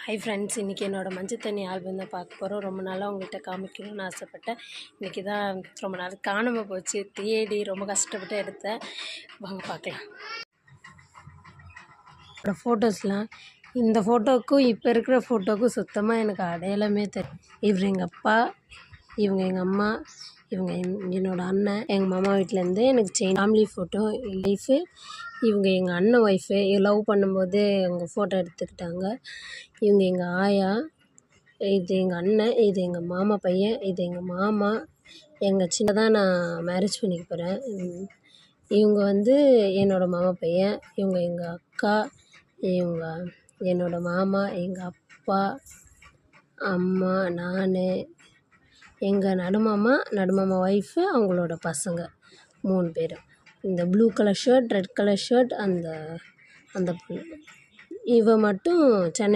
Hi friends, இன்றைக்கி என்னோடய மஞ்சள் தண்ணி ஆல்பம் தான் பார்க்க போகிறோம். ரொம்ப நாளாக உங்கள்கிட்ட காமிக்கணும்னு ஆசைப்பட்டேன். இன்றைக்கி தான் ரொம்ப நாள் காணாமல் போச்சு. தேடி ரொம்ப கஷ்டப்பட்டு எடுத்தேன். வாங்க பார்க்கலாம். ஃபோட்டோஸ்லாம் இந்த ஃபோட்டோவுக்கும் இப்போ இருக்கிற ஃபோட்டோவுக்கும் சுத்தமாக எனக்கு அடையாளமே தெரியும். இவர் எங்கள் அப்பா, இவங்க எங்கள் அம்மா, இவங்க என்னோடய அண்ணன். எங்கள் மாமா வீட்டிலேருந்து எனக்கு ஃபேமிலி ஃபோட்டோ லைஃபு. இவங்க எங்கள் அண்ணன் ஒய்ஃபு. லவ் பண்ணும்போது அவங்க ஃபோட்டோ எடுத்துக்கிட்டாங்க. இவங்க எங்கள் ஆயா, இது எங்கள் அண்ணன், இது எங்கள் மாமா பையன், இது எங்கள் மாமா. எங்கள் சின்னதாக நான் மேரேஜ் பண்ணிக்க போகிறேன். இவங்க என்னோடய மாமா பையன். இவங்க எங்கள் அக்கா, இவங்க என்னோடய மாமா, எங்கள் அப்பா, அம்மா, நான், எங்கள் நடுமாமா ஒய்ஃபு, அவங்களோட பசங்க 3 பேர். இந்த blue colour shirt, red colour shirt அந்த பொண்ணு. இவ மட்டும் சென்னை